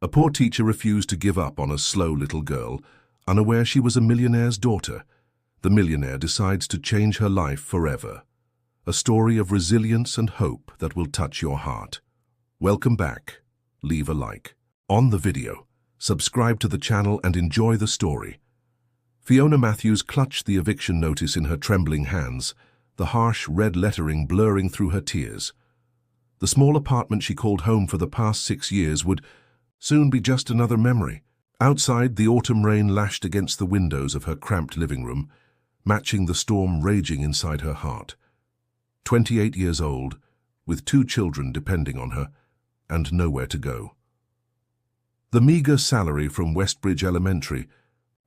A poor teacher refused to give up on a slow little girl, unaware she was a millionaire's daughter. The millionaire decides to change her life forever. A story of resilience and hope that will touch your heart. Welcome back. Leave a like on the video, subscribe to the channel and enjoy the story. Fiona Matthews clutched the eviction notice in her trembling hands, the harsh red lettering blurring through her tears. The small apartment she called home for the past 6 years would soon be just another memory. Outside, the autumn rain lashed against the windows of her cramped living room, matching the storm raging inside her heart. 28 years old, with 2 children depending on her, and nowhere to go. The meager salary from Westbridge Elementary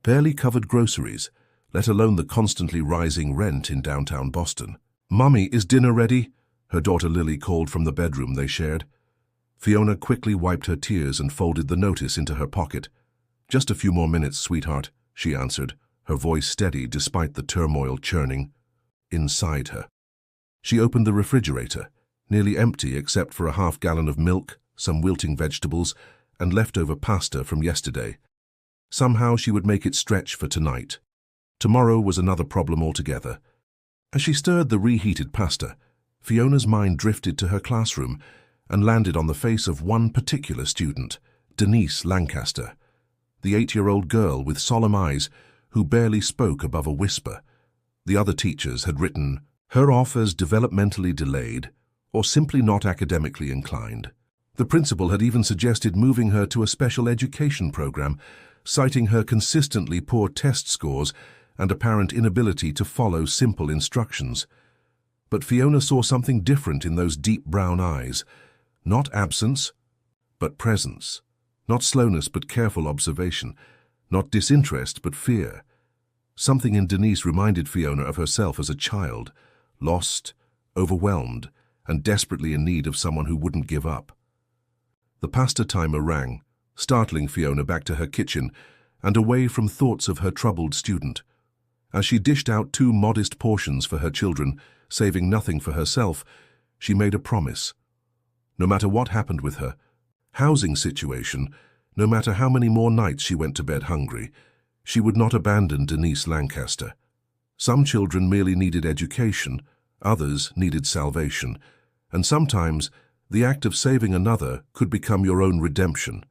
barely covered groceries, let alone the constantly rising rent in downtown Boston. "Mummy, is dinner ready?" her daughter Lily called from the bedroom they shared. Fiona quickly wiped her tears and folded the notice into her pocket. "Just a few more minutes, sweetheart," she answered, her voice steady despite the turmoil churning inside her. She opened the refrigerator, nearly empty except for a half-gallon of milk, some wilting vegetables, and leftover pasta from yesterday. Somehow she would make it stretch for tonight. Tomorrow was another problem altogether. As she stirred the reheated pasta, Fiona's mind drifted to her classroom and landed on the face of one particular student, Denise Lancaster, the 8-year-old girl with solemn eyes who barely spoke above a whisper. The other teachers had written her off as developmentally delayed or simply not academically inclined. The principal had even suggested moving her to a special education program, citing her consistently poor test scores and apparent inability to follow simple instructions. But Fiona saw something different in those deep brown eyes. Not absence, but presence. Not slowness, but careful observation. Not disinterest, but fear. Something in Denise reminded Fiona of herself as a child, lost, overwhelmed, and desperately in need of someone who wouldn't give up. The pasta timer rang, startling Fiona back to her kitchen and away from thoughts of her troubled student. As she dished out 2 modest portions for her children, saving nothing for herself, she made a promise. No matter what happened with her housing situation, no matter how many more nights she went to bed hungry, she would not abandon Denise Lancaster. Some children merely needed education, others needed salvation, and sometimes the act of saving another could become your own redemption.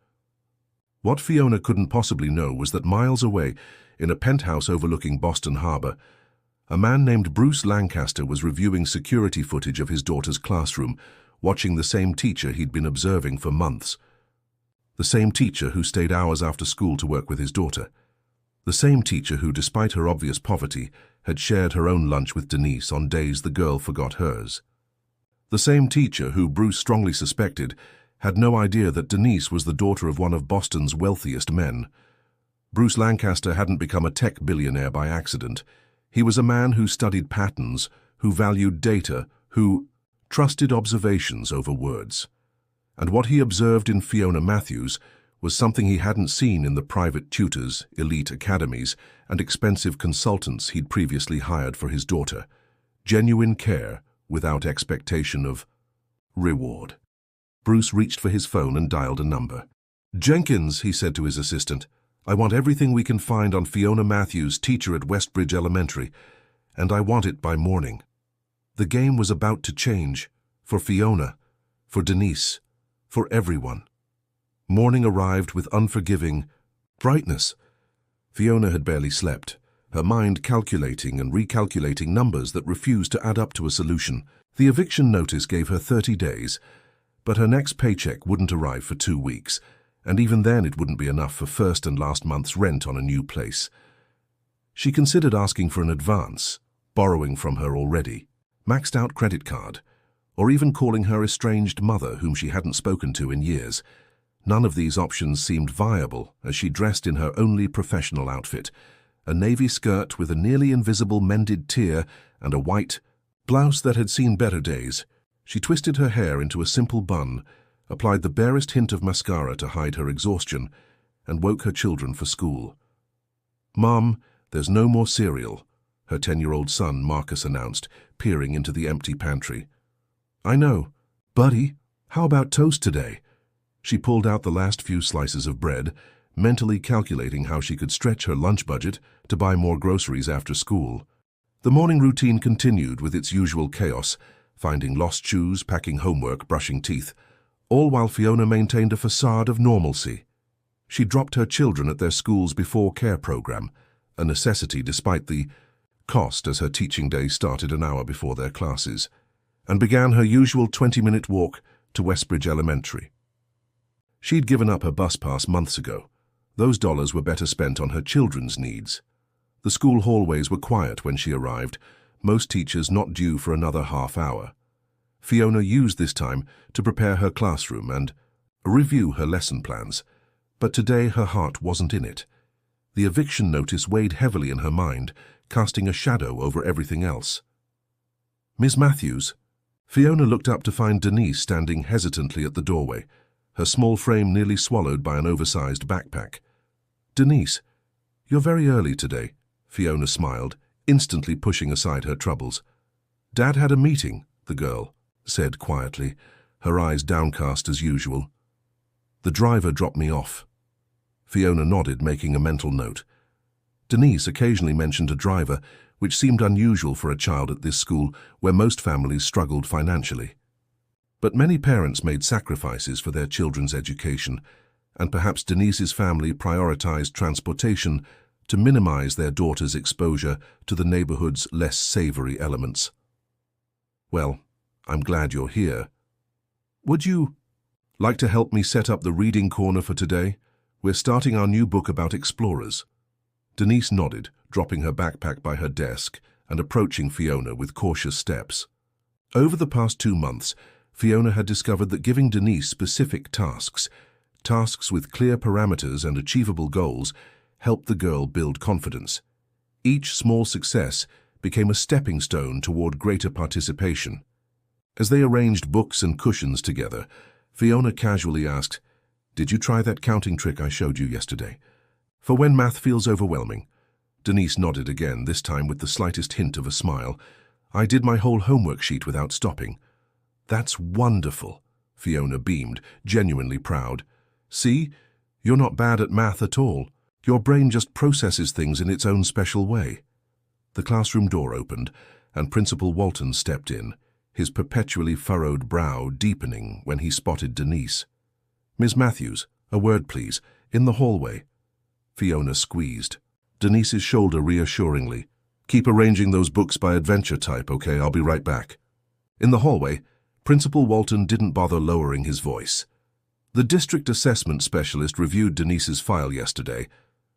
What Fiona couldn't possibly know was that miles away, in a penthouse overlooking Boston Harbor, a man named Bruce Lancaster was reviewing security footage of his daughter's classroom, watching the same teacher he'd been observing for months. The same teacher who stayed hours after school to work with his daughter. The same teacher who, despite her obvious poverty, had shared her own lunch with Denise on days the girl forgot hers. The same teacher who, Bruce strongly suspected, had no idea that Denise was the daughter of one of Boston's wealthiest men. Bruce Lancaster hadn't become a tech billionaire by accident. He was a man who studied patterns, who valued data, who trusted observations over words. And what he observed in Fiona Matthews was something he hadn't seen in the private tutors, elite academies, and expensive consultants he'd previously hired for his daughter. Genuine care without expectation of reward. Bruce reached for his phone and dialed a number. "Jenkins," he said to his assistant, "I want everything we can find on Fiona Matthews, teacher at Westbridge Elementary, and I want it by morning." The game was about to change, for Fiona, for Denise, for everyone. Morning arrived with unforgiving brightness. Fiona had barely slept, her mind calculating and recalculating numbers that refused to add up to a solution. The eviction notice gave her 30 days, but her next paycheck wouldn't arrive for 2 weeks, and even then it wouldn't be enough for first and last month's rent on a new place. She considered asking for an advance, borrowing from her already maxed-out credit card, or even calling her estranged mother whom she hadn't spoken to in years. None of these options seemed viable as she dressed in her only professional outfit, a navy skirt with a nearly invisible mended tear and a white blouse that had seen better days. She twisted her hair into a simple bun, applied the barest hint of mascara to hide her exhaustion, and woke her children for school. "Mom, there's no more cereal," her 10-year-old son Marcus announced, peering into the empty pantry. "I know. Buddy, how about toast today?" She pulled out the last few slices of bread, mentally calculating how she could stretch her lunch budget to buy more groceries after school. The morning routine continued with its usual chaos, finding lost shoes, packing homework, brushing teeth, all while Fiona maintained a facade of normalcy. She dropped her children at their school's before care program, a necessity despite the cost as her teaching day started an hour before their classes, and began her usual 20-minute walk to Westbridge Elementary. She'd given up her bus pass months ago. Those dollars were better spent on her children's needs. The school hallways were quiet when she arrived, most teachers not due for another half hour. Fiona used this time to prepare her classroom and review her lesson plans, but today her heart wasn't in it. The eviction notice weighed heavily in her mind, casting a shadow over everything else. "Miss Matthews?" Fiona looked up to find Denise standing hesitantly at the doorway, her small frame nearly swallowed by an oversized backpack. "Denise, you're very early today," Fiona smiled, instantly pushing aside her troubles. "Dad had a meeting," the girl said quietly, her eyes downcast as usual. "The driver dropped me off." Fiona nodded, making a mental note. Denise occasionally mentioned a driver, which seemed unusual for a child at this school where most families struggled financially. But many parents made sacrifices for their children's education, and perhaps Denise's family prioritized transportation to minimize their daughter's exposure to the neighborhood's less savory elements. "Well, I'm glad you're here. Would you like to help me set up the reading corner for today? We're starting our new book about explorers." Denise nodded, dropping her backpack by her desk and approaching Fiona with cautious steps. Over the past 2 months, Fiona had discovered that giving Denise specific tasks with clear parameters and achievable goals, helped the girl build confidence. Each small success became a stepping stone toward greater participation. As they arranged books and cushions together, Fiona casually asked, "Did you try that counting trick I showed you yesterday? For when math feels overwhelming?" Denise nodded again, this time with the slightest hint of a smile. "I did my whole homework sheet without stopping." "That's wonderful," Fiona beamed, genuinely proud. "See, you're not bad at math at all. Your brain just processes things in its own special way." The classroom door opened, and Principal Walton stepped in, his perpetually furrowed brow deepening when he spotted Denise. "Miss Matthews, a word please, in the hallway." Fiona squeezed Denise's shoulder reassuringly. "Keep arranging those books by adventure type, okay? I'll be right back." In the hallway, Principal Walton didn't bother lowering his voice. "The district assessment specialist reviewed Denise's file yesterday.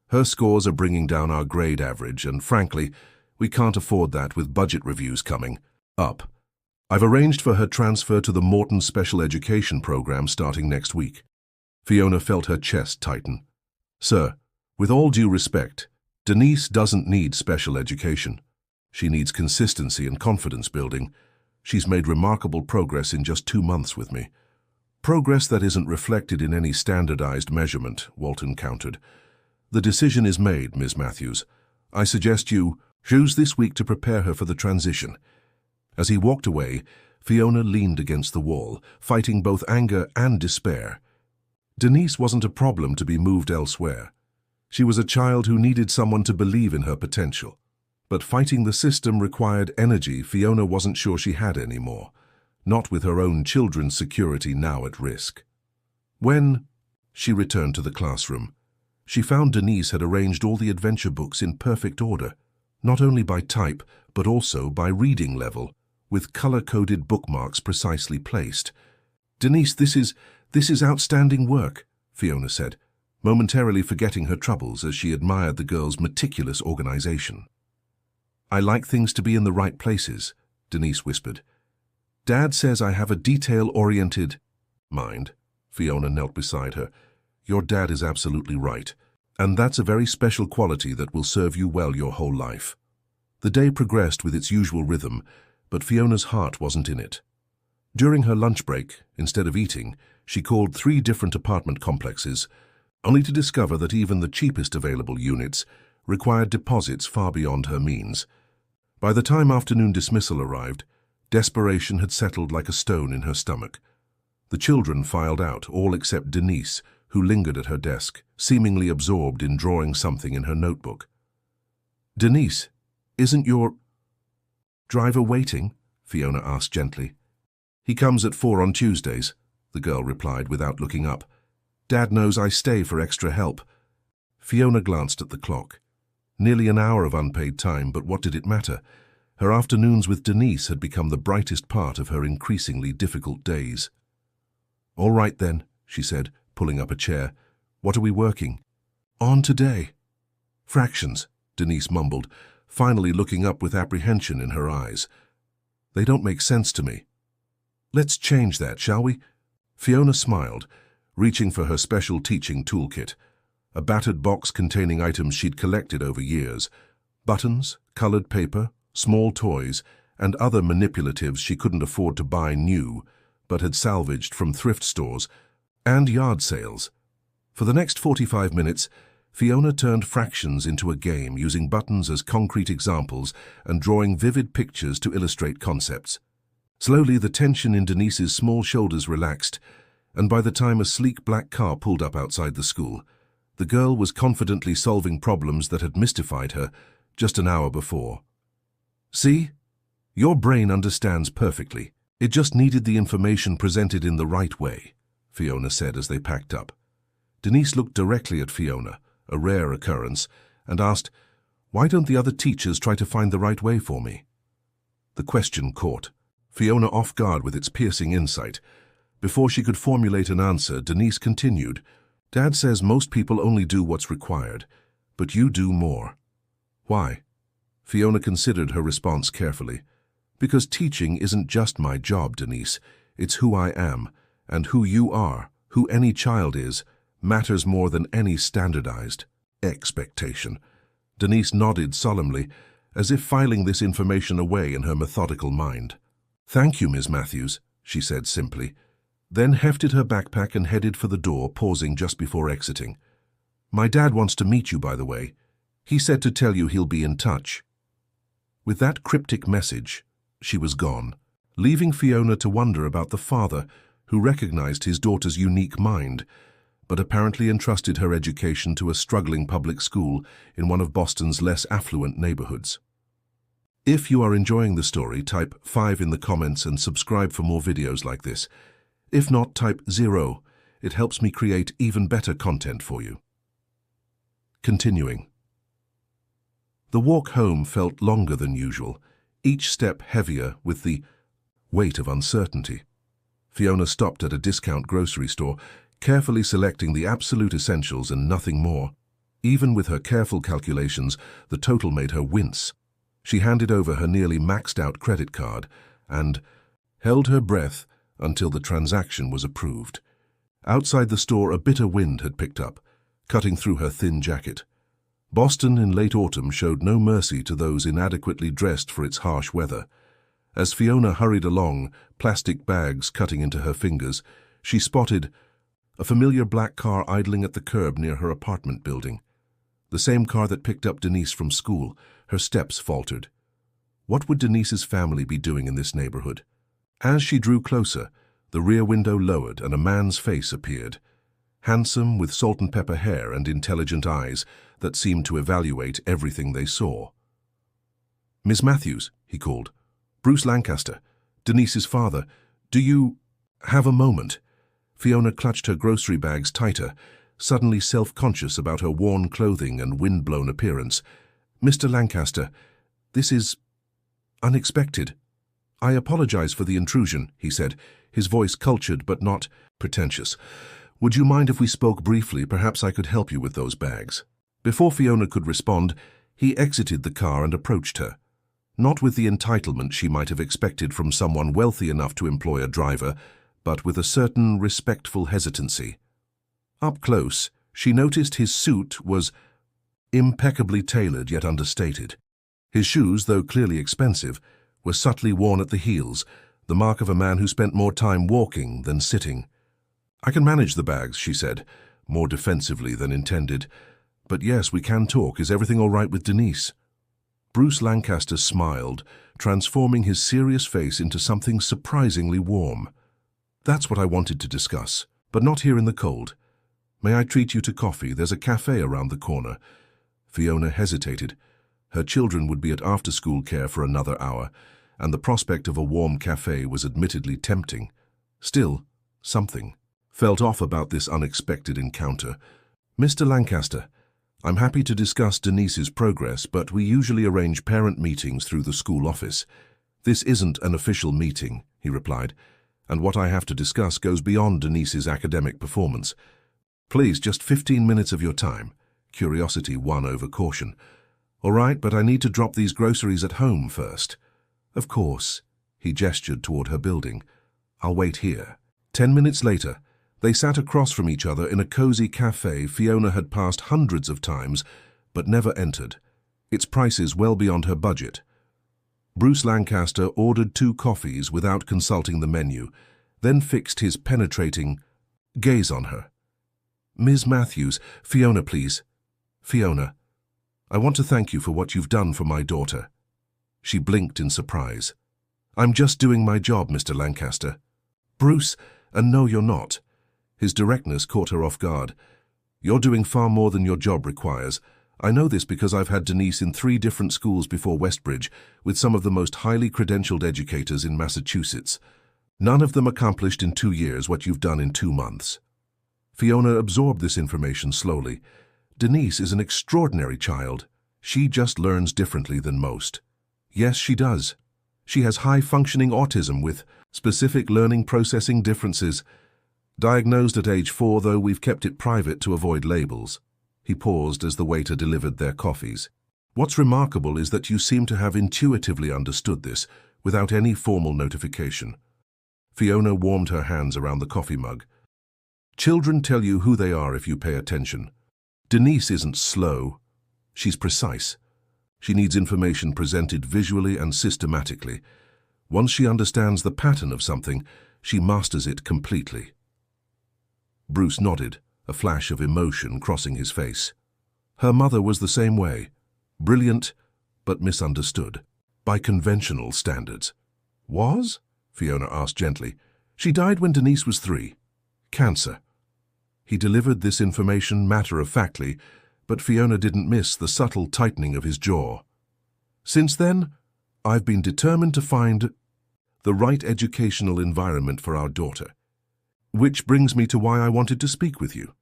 Her scores are bringing down our grade average, and frankly, we can't afford that with budget reviews coming up. I've arranged for her transfer to the Morton Special Education program starting next week." Fiona felt her chest tighten. "Sir, with all due respect, Denise doesn't need special education. She needs consistency and confidence building. She's made remarkable progress in just 2 months with me." "Progress that isn't reflected in any standardized measurement," Walton countered. "The decision is made, Miss Matthews. I suggest you choose this week to prepare her for the transition." As he walked away, Fiona leaned against the wall, fighting both anger and despair. Denise wasn't a problem to be moved elsewhere. She was a child who needed someone to believe in her potential. But fighting the system required energy Fiona wasn't sure she had anymore, not with her own children's security now at risk. When she returned to the classroom, she found Denise had arranged all the adventure books in perfect order, not only by type, but also by reading level, with color-coded bookmarks precisely placed. "Denise, this is outstanding work," Fiona said, momentarily forgetting her troubles as she admired the girl's meticulous organization. "I like things to be in the right places," Denise whispered. "Dad says I have a detail-oriented mind." Fiona knelt beside her. "Your dad is absolutely right, and that's a very special quality that will serve you well your whole life." The day progressed with its usual rhythm, but Fiona's heart wasn't in it. During her lunch break, instead of eating, she called 3 different apartment complexes, only to discover that even the cheapest available units required deposits far beyond her means. By the time afternoon dismissal arrived, desperation had settled like a stone in her stomach. The children filed out, all except Denise, who lingered at her desk, seemingly absorbed in drawing something in her notebook. "Denise, isn't your driver waiting?" Fiona asked gently. "He comes at 4 on Tuesdays," the girl replied without looking up. "Dad knows I stay for extra help." Fiona glanced at the clock. Nearly an hour of unpaid time, but what did it matter? Her afternoons with Denise had become the brightest part of her increasingly difficult days. "All right then," she said, pulling up a chair. "What are we working on today?" "Fractions," Denise mumbled, finally looking up with apprehension in her eyes. "They don't make sense to me." "Let's change that, shall we?" Fiona smiled, reaching for her special teaching toolkit, a battered box containing items she'd collected over years: buttons, colored paper, small toys, and other manipulatives she couldn't afford to buy new, but had salvaged from thrift stores and yard sales. For the next 45 minutes, Fiona turned fractions into a game, using buttons as concrete examples and drawing vivid pictures to illustrate concepts. Slowly, the tension in Denise's small shoulders relaxed, and by the time a sleek black car pulled up outside the school, the girl was confidently solving problems that had mystified her just an hour before. "See? Your brain understands perfectly. It just needed the information presented in the right way," Fiona said as they packed up. Denise looked directly at Fiona, a rare occurrence, and asked, "Why don't the other teachers try to find the right way for me?" The question caught Fiona off guard with its piercing insight. Before she could formulate an answer, Denise continued, "Dad says most people only do what's required, but you do more." "Why?" Fiona considered her response carefully. "Because teaching isn't just my job, Denise. It's who I am, and who you are, who any child is, matters more than any standardized expectation." Denise nodded solemnly, as if filing this information away in her methodical mind. "Thank you, Ms. Matthews," she said simply, then hefted her backpack and headed for the door, pausing just before exiting. "My dad wants to meet you, by the way. He said to tell you he'll be in touch." With that cryptic message, she was gone, leaving Fiona to wonder about the father who recognized his daughter's unique mind, but apparently entrusted her education to a struggling public school in one of Boston's less affluent neighborhoods. If you are enjoying the story, type 5 in the comments and subscribe for more videos like this. If not, type 0. It helps me create even better content for you. Continuing. The walk home felt longer than usual, each step heavier with the weight of uncertainty. Fiona stopped at a discount grocery store, carefully selecting the absolute essentials and nothing more. Even with her careful calculations, the total made her wince. She handed over her nearly maxed-out credit card and held her breath until the transaction was approved. Outside the store, a bitter wind had picked up, cutting through her thin jacket. Boston in late autumn showed no mercy to those inadequately dressed for its harsh weather. As Fiona hurried along, plastic bags cutting into her fingers, she spotted a familiar black car idling at the curb near her apartment building. The same car that picked up Denise from school. Her steps faltered. What would Denise's family be doing in this neighborhood? As she drew closer, the rear window lowered and a man's face appeared. Handsome, with salt and pepper hair and intelligent eyes that seemed to evaluate everything they saw. "Miss Matthews," he called. "Bruce Lancaster, Denise's father. Do you have a moment?" Fiona clutched her grocery bags tighter, suddenly self-conscious about her worn clothing and wind-blown appearance. "Mr. Lancaster, this is unexpected." "I apologize for the intrusion," he said, his voice cultured but not pretentious. "Would you mind if we spoke briefly? Perhaps I could help you with those bags." Before Fiona could respond, he exited the car and approached her. Not with the entitlement she might have expected from someone wealthy enough to employ a driver, but with a certain respectful hesitancy. Up close, she noticed his suit was impeccably tailored yet understated. His shoes, though clearly expensive, were subtly worn at the heels, the mark of a man who spent more time walking than sitting. "I can manage the bags," she said, more defensively than intended. "But yes, we can talk. Is everything all right with Denise?" Bruce Lancaster smiled, transforming his serious face into something surprisingly warm. That's what I wanted to discuss, but not here in the cold. May I treat you to coffee? There's a cafe around the corner. Fiona hesitated. Her children would be at after-school care for another hour, and the prospect of a warm cafe was admittedly tempting. Still, something felt off about this unexpected encounter. Mr. Lancaster, I'm happy to discuss Denise's progress, but we usually arrange parent meetings through the school office. This isn't an official meeting, he replied, and what I have to discuss goes beyond Denise's academic performance. Please, just 15 minutes of your time. Curiosity won over caution. All right, but I need to drop these groceries at home first. Of course. He gestured toward her building. I'll wait here. 10 minutes later, they sat across from each other in a cozy cafe Fiona had passed hundreds of times, but never entered. Its prices well beyond her budget. Bruce Lancaster ordered 2 coffees without consulting the menu, then fixed his penetrating gaze on her. Ms. Matthews, Fiona, please. Fiona, I want to thank you for what you've done for my daughter. She blinked in surprise. I'm just doing my job, Mr. Lancaster. Bruce, and no, you're not. His directness caught her off guard. You're doing far more than your job requires. I know this because I've had Denise in 3 different schools before Westbridge, with some of the most highly credentialed educators in Massachusetts. None of them accomplished in 2 years what you've done in 2 months. Fiona absorbed this information slowly. Denise is an extraordinary child. She just learns differently than most. Yes, she does. She has high-functioning autism with specific learning processing differences. Diagnosed at age 4, though we've kept it private to avoid labels. He paused as the waiter delivered their coffees. What's remarkable is that you seem to have intuitively understood this, without any formal notification. Fiona warmed her hands around the coffee mug. Children tell you who they are if you pay attention. Denise isn't slow. She's precise. She needs information presented visually and systematically. Once she understands the pattern of something, she masters it completely. Bruce nodded, a flash of emotion crossing his face. Her mother was the same way. Brilliant, but misunderstood. By conventional standards. Was? Fiona asked gently. She died when Denise was 3. Cancer. He delivered this information matter-of-factly, but Fiona didn't miss the subtle tightening of his jaw. Since then, I've been determined to find the right educational environment for our daughter. Which brings me to why I wanted to speak with you.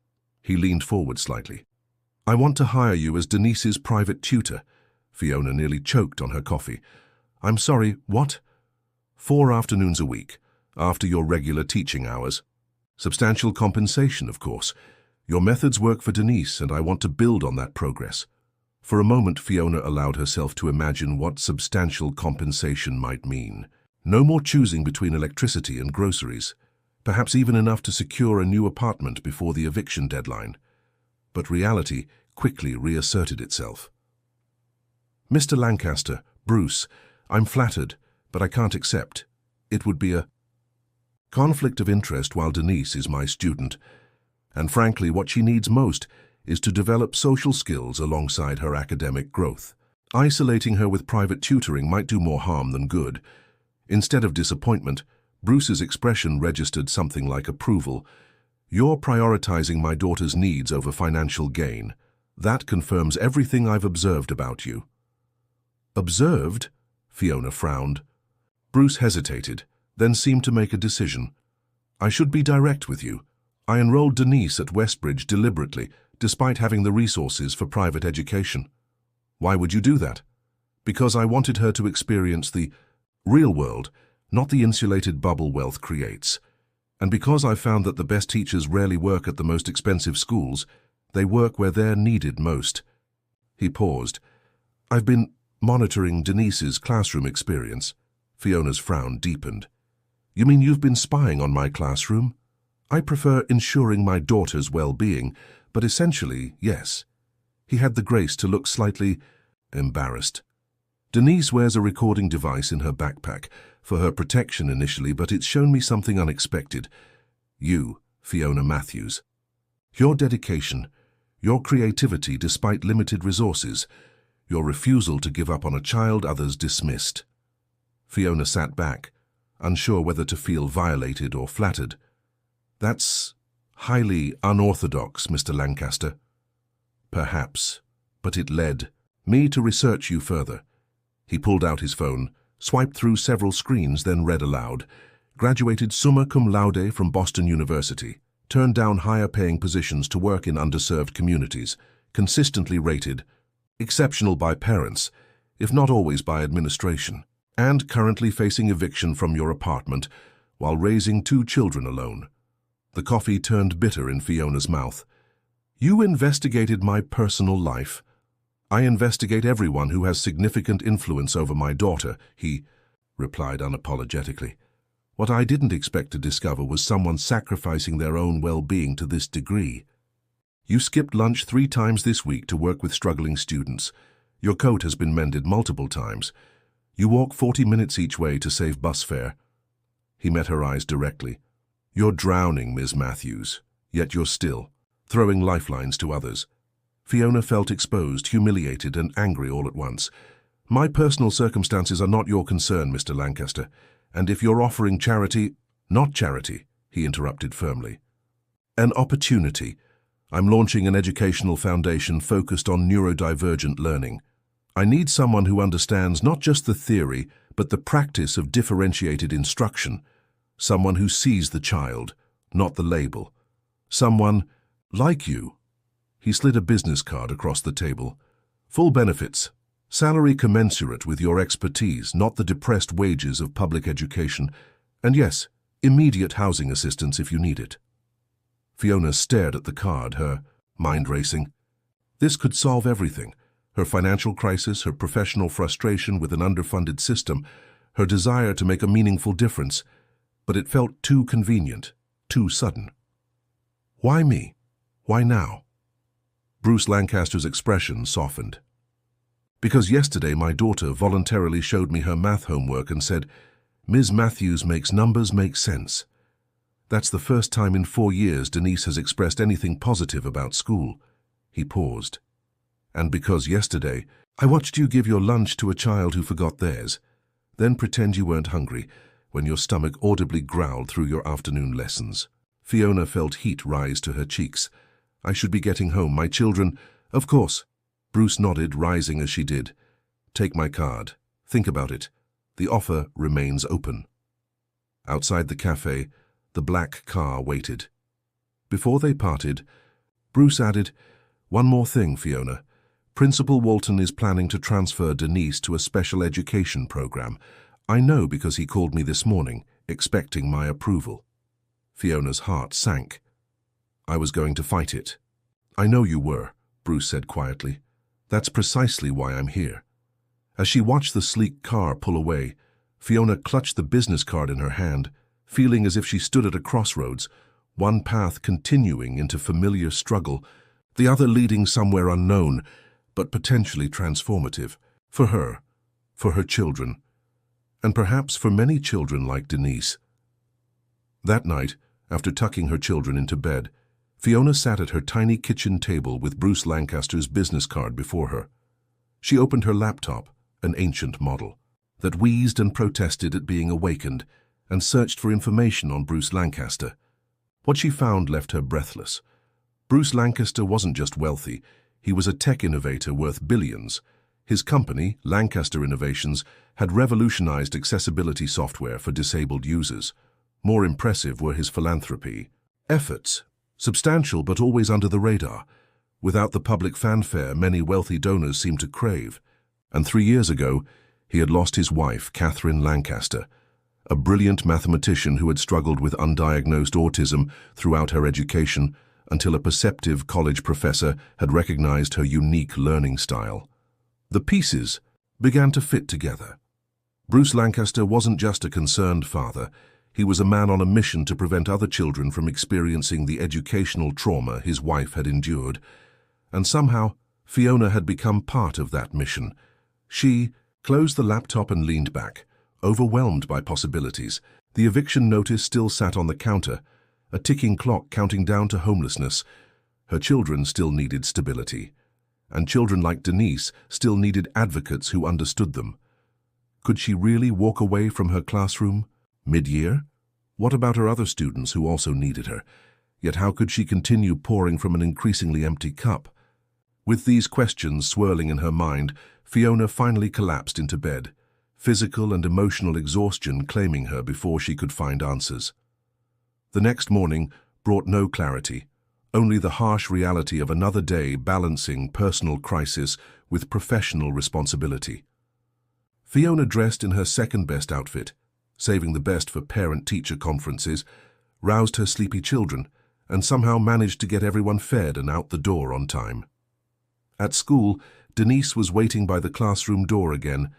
He leaned forward slightly. I want to hire you as Denise's private tutor. Fiona nearly choked on her coffee. I'm sorry, what? 4 afternoons a week, after your regular teaching hours. Substantial compensation, of course. Your methods work for Denise, and I want to build on that progress. For a moment, Fiona allowed herself to imagine what substantial compensation might mean. No more choosing between electricity and groceries. Perhaps even enough to secure a new apartment before the eviction deadline. But reality quickly reasserted itself. Mr. Lancaster, Bruce, I'm flattered, but I can't accept. It would be a conflict of interest while Denise is my student. And frankly, what she needs most is to develop social skills alongside her academic growth. Isolating her with private tutoring might do more harm than good. Instead of disappointment, Bruce's expression registered something like approval. You're prioritizing my daughter's needs over financial gain. That confirms everything I've observed about you. Observed? Fiona frowned. Bruce hesitated, then seemed to make a decision. I should be direct with you. I enrolled Denise at Westbridge deliberately, despite having the resources for private education. Why would you do that? Because I wanted her to experience the real world, not the insulated bubble wealth creates. And because I found that the best teachers rarely work at the most expensive schools, they work where they're needed most. He paused. I've been monitoring Denise's classroom experience. Fiona's frown deepened. You mean you've been spying on my classroom? I prefer ensuring my daughter's well-being, but essentially, yes. He had the grace to look slightly embarrassed. Denise wears a recording device in her backpack, for her protection initially, but it's shown me something unexpected. You, Fiona Matthews. Your dedication, your creativity despite limited resources, your refusal to give up on a child others dismissed. Fiona sat back, unsure whether to feel violated or flattered. "That's highly unorthodox, Mr. Lancaster." "Perhaps, but it led me to research you further." He pulled out his phone, swiped through several screens, then read aloud. "Graduated summa cum laude from Boston University. Turned down higher-paying positions to work in underserved communities. Consistently rated. Exceptional by parents, if not always by administration. And currently facing eviction from your apartment while raising 2 children alone." The coffee turned bitter in Fiona's mouth. "You investigated my personal life." "I investigate everyone who has significant influence over my daughter," he replied unapologetically. "What I didn't expect to discover was someone sacrificing their own well-being to this degree. You skipped lunch 3 times this week to work with struggling students. Your coat has been mended multiple times. You walk 40 minutes each way to save bus fare." He met her eyes directly. "You're drowning, Ms. Matthews, yet you're still throwing lifelines to others." Fiona felt exposed, humiliated, and angry all at once. "My personal circumstances are not your concern, Mr. Lancaster, and if you're offering charity—" "Not charity," he interrupted firmly. "An opportunity. I'm launching an educational foundation focused on neurodivergent learning. I need someone who understands not just the theory, but the practice of differentiated instruction. Someone who sees the child, not the label. Someone like you." He slid a business card across the table. "Full benefits. Salary commensurate with your expertise, not the depressed wages of public education. And yes, immediate housing assistance if you need it." Fiona stared at the card, her mind racing. This could solve everything. Her financial crisis, her professional frustration with an underfunded system, her desire to make a meaningful difference. But it felt too convenient, too sudden. "Why me? Why now?" Bruce Lancaster's expression softened. "Because yesterday my daughter voluntarily showed me her math homework and said, 'Ms. Matthews makes numbers make sense.' That's the first time in 4 years Denise has expressed anything positive about school." He paused. "And because yesterday I watched you give your lunch to a child who forgot theirs, then pretend you weren't hungry when your stomach audibly growled through your afternoon lessons." Fiona felt heat rise to her cheeks. "I should be getting home. My children—" "Of course." Bruce nodded, rising as she did. "Take my card. Think about it. The offer remains open." Outside the cafe, the black car waited. Before they parted, Bruce added, "One more thing, Fiona. Principal Walton is planning to transfer Denise to a special education program. I know because he called me this morning, expecting my approval." Fiona's heart sank. "I was going to fight it." "I know you were," Bruce said quietly. "That's precisely why I'm here." As she watched the sleek car pull away, Fiona clutched the business card in her hand, feeling as if she stood at a crossroads, one path continuing into familiar struggle, the other leading somewhere unknown, but potentially transformative, for her children, and perhaps for many children like Denise. That night, after tucking her children into bed, Fiona sat at her tiny kitchen table with Bruce Lancaster's business card before her. She opened her laptop, an ancient model, that wheezed and protested at being awakened, and searched for information on Bruce Lancaster. What she found left her breathless. Bruce Lancaster wasn't just wealthy, he was a tech innovator worth billions. His company, Lancaster Innovations, had revolutionized accessibility software for disabled users. More impressive were his philanthropy efforts, substantial but always under the radar, without the public fanfare many wealthy donors seemed to crave. And 3 years ago, he had lost his wife, Catherine Lancaster, a brilliant mathematician who had struggled with undiagnosed autism throughout her education until a perceptive college professor had recognized her unique learning style. The pieces began to fit together. Bruce Lancaster wasn't just a concerned father, he was a man on a mission to prevent other children from experiencing the educational trauma his wife had endured. And somehow, Fiona had become part of that mission. She closed the laptop and leaned back, overwhelmed by possibilities. The eviction notice still sat on the counter, a ticking clock counting down to homelessness. Her children still needed stability, and children like Denise still needed advocates who understood them. Could she really walk away from her classroom? Mid-year? What about her other students who also needed her? Yet how could she continue pouring from an increasingly empty cup? With these questions swirling in her mind, Fiona finally collapsed into bed, physical and emotional exhaustion claiming her before she could find answers. The next morning brought no clarity, only the harsh reality of another day balancing personal crisis with professional responsibility. Fiona dressed in her second-best outfit, saving the best for parent-teacher conferences, roused her sleepy children, and somehow managed to get everyone fed and out the door on time. At school, Denise was waiting by the classroom door again,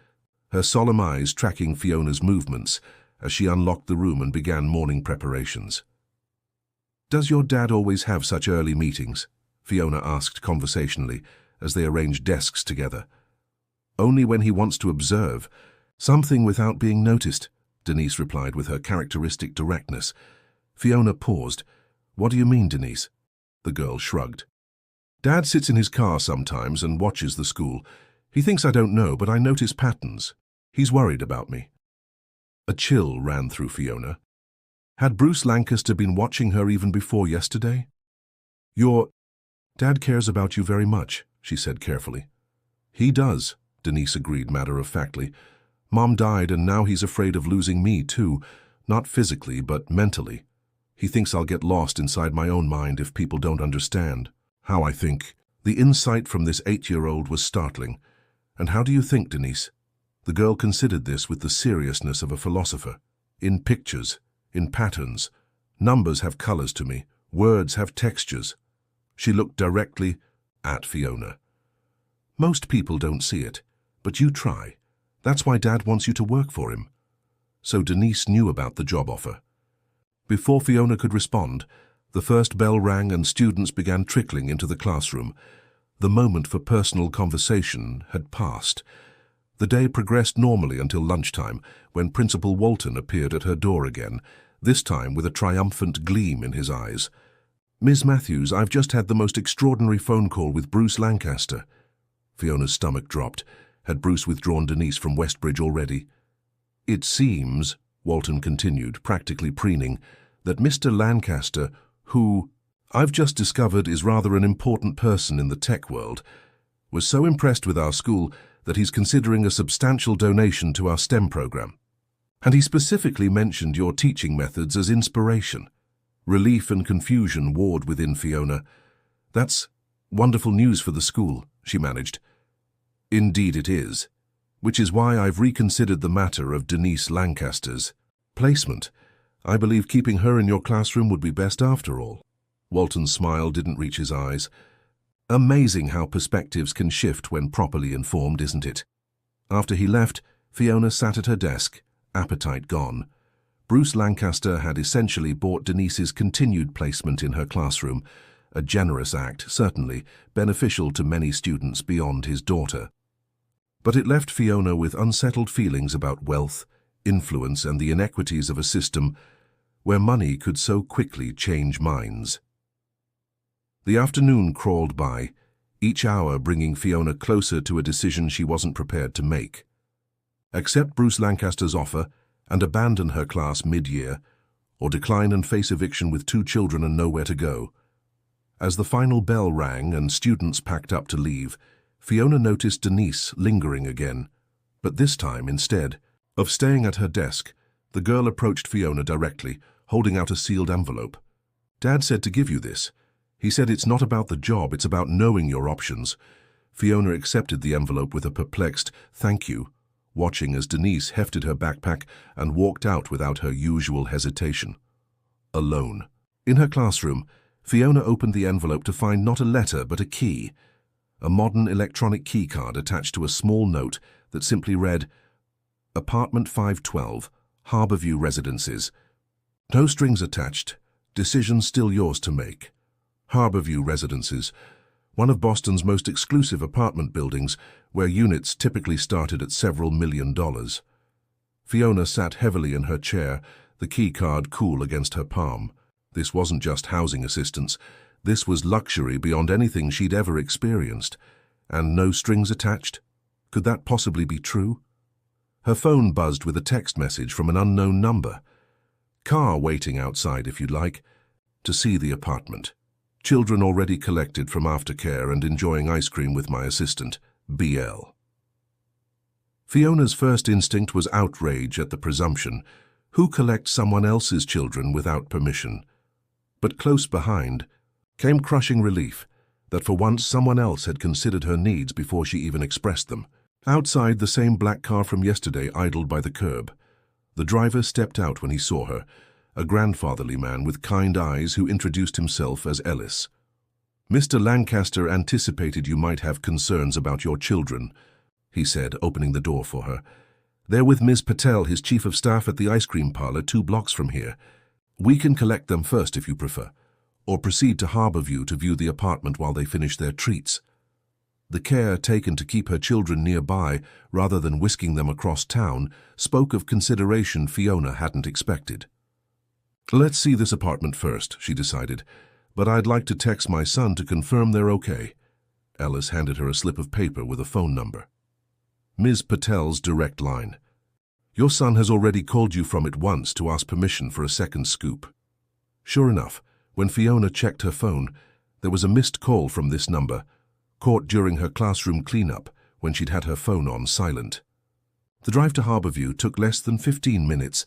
her solemn eyes tracking Fiona's movements as she unlocked the room and began morning preparations. "Does your dad always have such early meetings?" Fiona asked conversationally as they arranged desks together. "Only when he wants to observe. Something without being noticed," Denise replied with her characteristic directness. Fiona paused. "What do you mean, Denise?" The girl shrugged. "Dad sits in his car sometimes and watches the school. He thinks I don't know, but I notice patterns. He's worried about me." A chill ran through Fiona. Had Bruce Lancaster been watching her even before yesterday? "Your dad cares about you very much," she said carefully. "He does," Denise agreed matter-of-factly. "Mom died and now he's afraid of losing me too, not physically but mentally. He thinks I'll get lost inside my own mind if people don't understand how I think." The insight from this 8-year-old was startling. "And how do you think, Denise?" The girl considered this with the seriousness of a philosopher. "In pictures, in patterns. Numbers have colors to me, words have textures." She looked directly at Fiona. "Most people don't see it, but you try. That's why Dad wants you to work for him." So Denise knew about the job offer. Before Fiona could respond, the first bell rang and students began trickling into the classroom. The moment for personal conversation had passed. The day progressed normally until lunchtime, when Principal Walton appeared at her door again, this time with a triumphant gleam in his eyes. "Miss Matthews, I've just had the most extraordinary phone call with Bruce Lancaster." Fiona's stomach dropped. Had Bruce withdrawn Denise from Westbridge already? "It seems," Walton continued, practically preening, "that Mr. Lancaster, who I've just discovered is rather an important person in the tech world, was so impressed with our school that he's considering a substantial donation to our STEM program. And he specifically mentioned your teaching methods as inspiration." Relief and confusion warred within Fiona. "That's wonderful news for the school," she managed. "Indeed it is, which is why I've reconsidered the matter of Denise Lancaster's placement. I believe keeping her in your classroom would be best after all." Walton's smile didn't reach his eyes. "Amazing how perspectives can shift when properly informed, isn't it?" After he left, Fiona sat at her desk, appetite gone. Bruce Lancaster had essentially bought Denise's continued placement in her classroom, a generous act, certainly, beneficial to many students beyond his daughter. But it left Fiona with unsettled feelings about wealth, influence, and the inequities of a system where money could so quickly change minds. The afternoon crawled by, each hour bringing Fiona closer to a decision she wasn't prepared to make. Accept Bruce Lancaster's offer and abandon her class mid-year, or decline and face eviction with 2 children and nowhere to go. As the final bell rang and students packed up to leave, Fiona noticed Denise lingering again. But this time, instead of staying at her desk, the girl approached Fiona directly, holding out a sealed envelope. "Dad said to give you this. He said it's not about the job, it's about knowing your options." Fiona accepted the envelope with a perplexed "thank you," watching as Denise hefted her backpack and walked out without her usual hesitation. Alone. In her classroom, Fiona opened the envelope to find not a letter but a key, a modern electronic keycard attached to a small note that simply read, "Apartment 512, Harborview Residences. No strings attached. Decision still yours to make." Harborview Residences, one of Boston's most exclusive apartment buildings, where units typically started at several $1,000,000. Fiona sat heavily in her chair, the key card cool against her palm. This wasn't just housing assistance. This was luxury beyond anything she'd ever experienced. And no strings attached? Could that possibly be true? Her phone buzzed with a text message from an unknown number. Car waiting outside if you'd like. To see the apartment. Children already collected from aftercare and enjoying ice cream with my assistant, BL. Fiona's first instinct was outrage at the presumption. Who collects someone else's children without permission? But close behind came crushing relief that for once someone else had considered her needs before she even expressed them. Outside, the same black car from yesterday idled by the curb. The driver stepped out when he saw her, a grandfatherly man with kind eyes who introduced himself as Ellis. "Mr. Lancaster anticipated you might have concerns about your children," he said, opening the door for her. "They're with Ms. Patel, his chief of staff at the ice cream parlor 2 blocks from here. We can collect them first if you prefer, or proceed to Harborview to view the apartment while they finish their treats." The care taken to keep her children nearby rather than whisking them across town spoke of consideration Fiona hadn't expected. "Let's see this apartment first," she decided, "but I'd like to text my son to confirm they're okay." Alice handed her a slip of paper with a phone number. Ms. Patel's direct line. "Your son has already called you from it once to ask permission for a second scoop." Sure enough, when Fiona checked her phone, there was a missed call from this number, caught during her classroom cleanup when she'd had her phone on silent. The drive to Harborview took less than 15 minutes,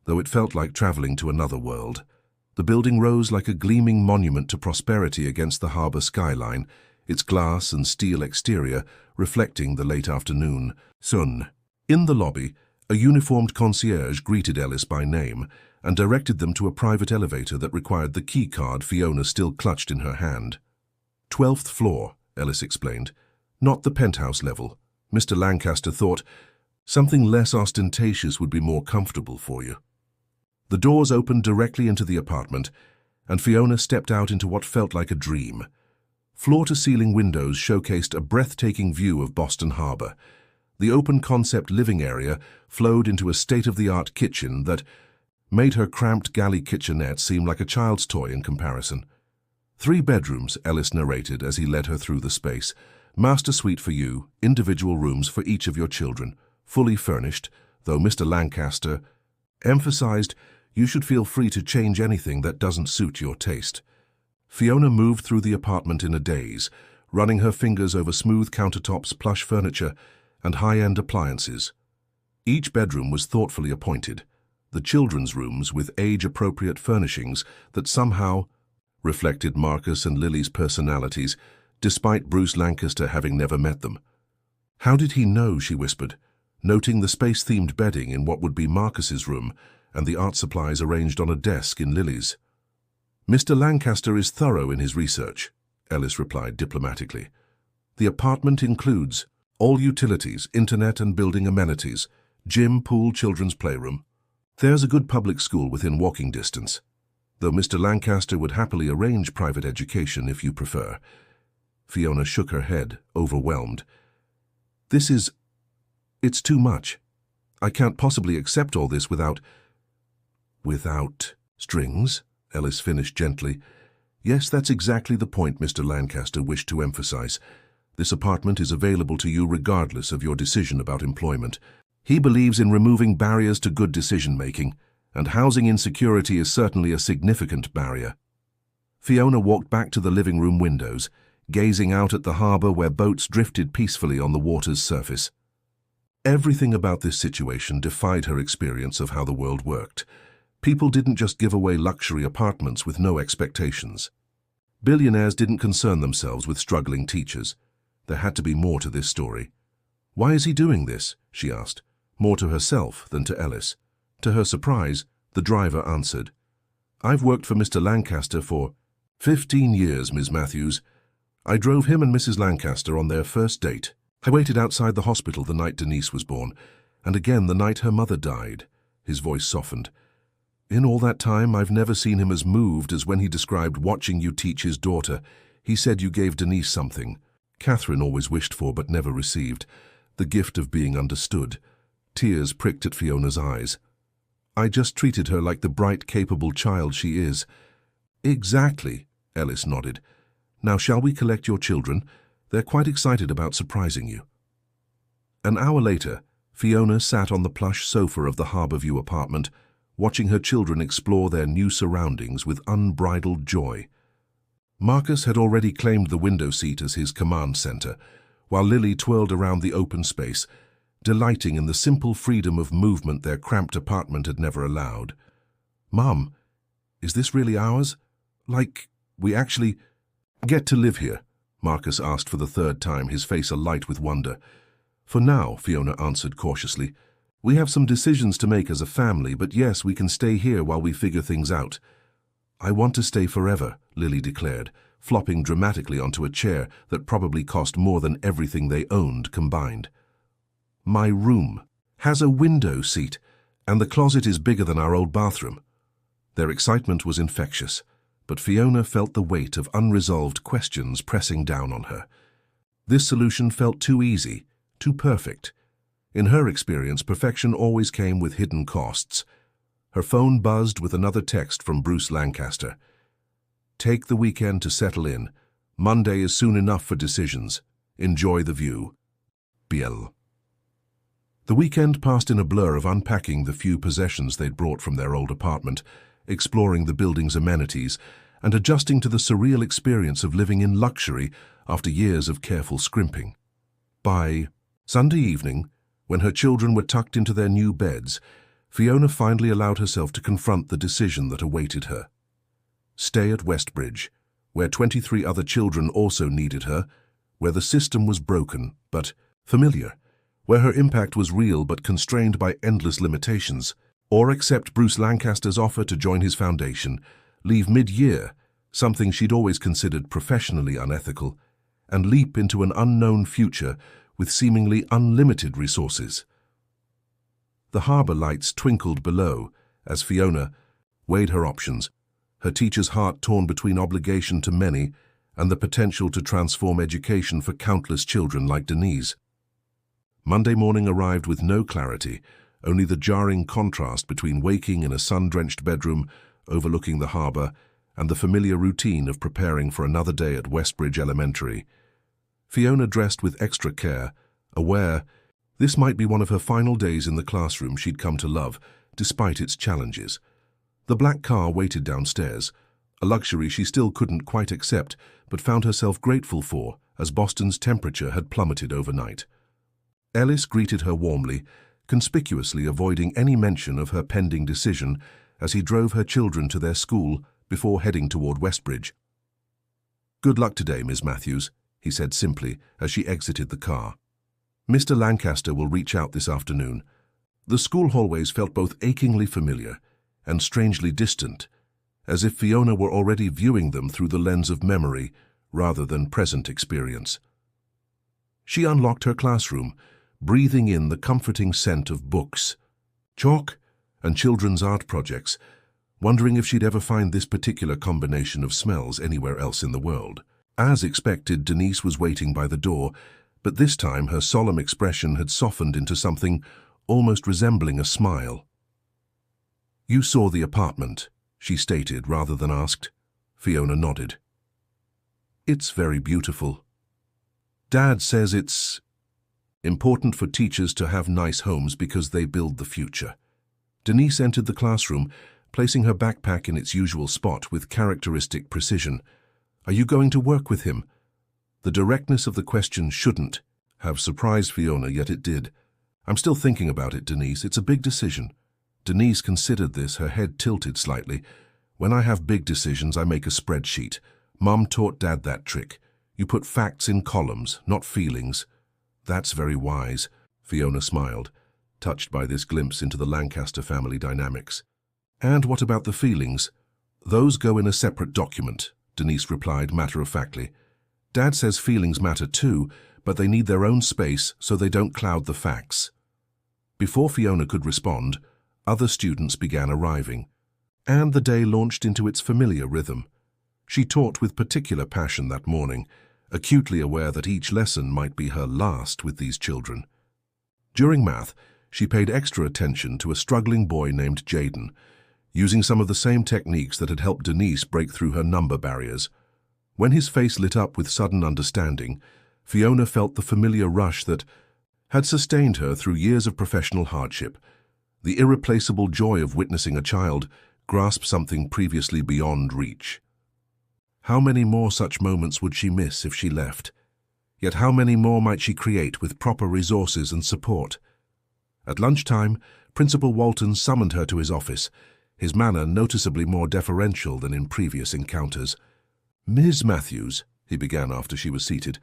though it felt like traveling to another world. The building rose like a gleaming monument to prosperity against the harbor skyline, its glass and steel exterior reflecting the late afternoon sun. In the lobby, a uniformed concierge greeted Ellis by name and directed them to a private elevator that required the key card Fiona still clutched in her hand. 12th floor, Ellis explained. "Not the penthouse level. Mr. Lancaster thought something less ostentatious would be more comfortable for you." The doors opened directly into the apartment, and Fiona stepped out into what felt like a dream. Floor-to-ceiling windows showcased a breathtaking view of Boston Harbor. The open-concept living area flowed into a state-of-the-art kitchen that made her cramped galley kitchenette seem like a child's toy in comparison. 3 bedrooms, Ellis narrated as he led her through the space. "Master suite for you, individual rooms for each of your children, fully furnished, though Mr. Lancaster emphasized you should feel free to change anything that doesn't suit your taste." Fiona moved through the apartment in a daze, running her fingers over smooth countertops, plush furniture, and high-end appliances. Each bedroom was thoughtfully appointed, the children's rooms with age-appropriate furnishings that somehow reflected Marcus and Lily's personalities, despite Bruce Lancaster having never met them. "How did he know?" she whispered, noting the space-themed bedding in what would be Marcus's room and the art supplies arranged on a desk in Lily's. "Mr. Lancaster is thorough in his research," Ellis replied diplomatically. "The apartment includes all utilities, internet and building amenities, gym, pool, children's playroom. There's a good public school within walking distance, though Mr. Lancaster would happily arrange private education if you prefer." Fiona shook her head, overwhelmed. It's too much. I can't possibly accept all this without strings," Ellis finished gently. "Yes, that's exactly the point Mr. Lancaster wished to emphasize. This apartment is available to you regardless of your decision about employment. He believes in removing barriers to good decision-making, and housing insecurity is certainly a significant barrier." Fiona walked back to the living room windows, gazing out at the harbor where boats drifted peacefully on the water's surface. Everything about this situation defied her experience of how the world worked. People didn't just give away luxury apartments with no expectations. Billionaires didn't concern themselves with struggling teachers. There had to be more to this story. "Why is he doing this?" she asked, more to herself than to Ellis. To her surprise, the driver answered, "I've worked for Mr. Lancaster for 15 years, Ms. Matthews. I drove him and Mrs. Lancaster on their first date. I waited outside the hospital the night Denise was born, and again the night her mother died." His voice softened. "In all that time, I've never seen him as moved as when he described watching you teach his daughter. He said you gave Denise something Catherine always wished for but never received, the gift of being understood." Tears pricked at Fiona's eyes. "I just treated her like the bright, capable child she is." "Exactly," Ellis nodded. "Now shall we collect your children? They're quite excited about surprising you." An hour later, Fiona sat on the plush sofa of the Harborview apartment, watching her children explore their new surroundings with unbridled joy. Marcus had already claimed the window seat as his command center, while Lily twirled around the open space, delighting in the simple freedom of movement their cramped apartment had never allowed. "Mom, is this really ours? Like, we actually get to live here?" Marcus asked for the third time, his face alight with wonder. "For now," Fiona answered cautiously. "We have some decisions to make as a family, but yes, we can stay here while we figure things out." "I want to stay forever," Lily declared, flopping dramatically onto a chair that probably cost more than everything they owned combined. "My room has a window seat, and the closet is bigger than our old bathroom." Their excitement was infectious, but Fiona felt the weight of unresolved questions pressing down on her. This solution felt too easy, too perfect. In her experience, perfection always came with hidden costs. Her phone buzzed with another text from Bruce Lancaster. "Take the weekend to settle in. Monday is soon enough for decisions. Enjoy the view. Biel." The weekend passed in a blur of unpacking the few possessions they'd brought from their old apartment, exploring the building's amenities, and adjusting to the surreal experience of living in luxury after years of careful scrimping. By Sunday evening, when her children were tucked into their new beds, Fiona finally allowed herself to confront the decision that awaited her. Stay at Westbridge, where 23 other children also needed her, where the system was broken but familiar, where her impact was real but constrained by endless limitations, or accept Bruce Lancaster's offer to join his foundation, leave mid-year, something she'd always considered professionally unethical, and leap into an unknown future with seemingly unlimited resources. The harbour lights twinkled below as Fiona weighed her options, her teacher's heart torn between obligation to many and the potential to transform education for countless children like Denise. Monday morning arrived with no clarity, only the jarring contrast between waking in a sun-drenched bedroom overlooking the harbour and the familiar routine of preparing for another day at Westbridge Elementary. Fiona dressed with extra care, aware this might be one of her final days in the classroom she'd come to love, despite its challenges. The black car waited downstairs, a luxury she still couldn't quite accept, but found herself grateful for, as Boston's temperature had plummeted overnight. Ellis greeted her warmly, conspicuously avoiding any mention of her pending decision as he drove her children to their school before heading toward Westbridge. "Good luck today, Miss Matthews," he said simply as she exited the car. "Mr. Lancaster will reach out this afternoon." The school hallways felt both achingly familiar and strangely distant, as if Fiona were already viewing them through the lens of memory rather than present experience. She unlocked her classroom, breathing in the comforting scent of books, chalk, and children's art projects, wondering if she'd ever find this particular combination of smells anywhere else in the world. As expected, Denise was waiting by the door, but this time her solemn expression had softened into something almost resembling a smile. "You saw the apartment," she stated rather than asked. Fiona nodded. "It's very beautiful. Dad says it's important for teachers to have nice homes because they build the future." Denise entered the classroom, placing her backpack in its usual spot with characteristic precision. "Are you going to work with him?" The directness of the question shouldn't have surprised Fiona, yet it did. "I'm still thinking about it, Denise. It's a big decision." Denise considered this, her head tilted slightly. "When I have big decisions, I make a spreadsheet. Mom taught Dad that trick. You put facts in columns, not feelings." "That's very wise," Fiona smiled, touched by this glimpse into the Lancaster family dynamics. "And what about the feelings?" "Those go in a separate document," Denise replied matter-of-factly. "Dad says feelings matter too, but they need their own space so they don't cloud the facts." Before Fiona could respond, other students began arriving, and the day launched into its familiar rhythm. She taught with particular passion that morning, acutely aware that each lesson might be her last with these children. During math, she paid extra attention to a struggling boy named Jaden, using some of the same techniques that had helped Denise break through her number barriers. When his face lit up with sudden understanding, Fiona felt the familiar rush that had sustained her through years of professional hardship. The irreplaceable joy of witnessing a child grasp something previously beyond reach. How many more such moments would she miss if she left? Yet how many more might she create with proper resources and support? At lunchtime, Principal Walton summoned her to his office, his manner noticeably more deferential than in previous encounters. "Ms. Matthews," he began after she was seated,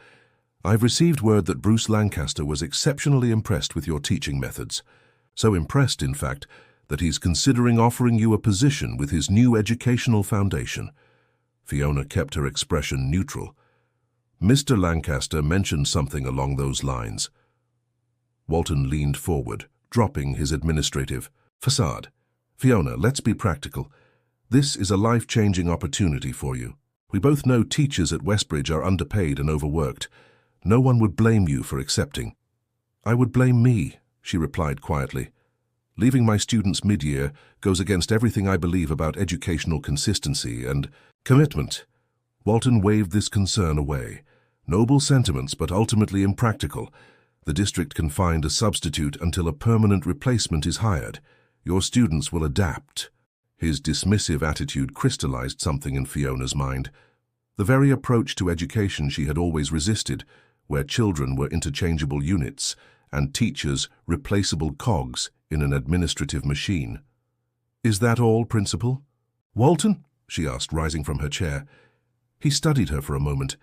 "I've received word that Bruce Lancaster was exceptionally impressed with your teaching methods. So impressed, in fact, that he's considering offering you a position with his new educational foundation." Fiona kept her expression neutral. "Mr. Lancaster mentioned something along those lines." Walton leaned forward, dropping his administrative facade. "Fiona, let's be practical. This is a life-changing opportunity for you. We both know teachers at Westbridge are underpaid and overworked. No one would blame you for accepting." "I would blame me," she replied quietly. "Leaving my students mid-year goes against everything I believe about educational consistency and commitment." Walton waved this concern away. "Noble sentiments, but ultimately impractical. The district can find a substitute until a permanent replacement is hired. Your students will adapt." His dismissive attitude crystallized something in Fiona's mind. The very approach to education she had always resisted, where children were interchangeable units and teachers replaceable cogs in an administrative machine. "Is that all, Principal?" "Walton?" she asked, rising from her chair. He studied her for a moment.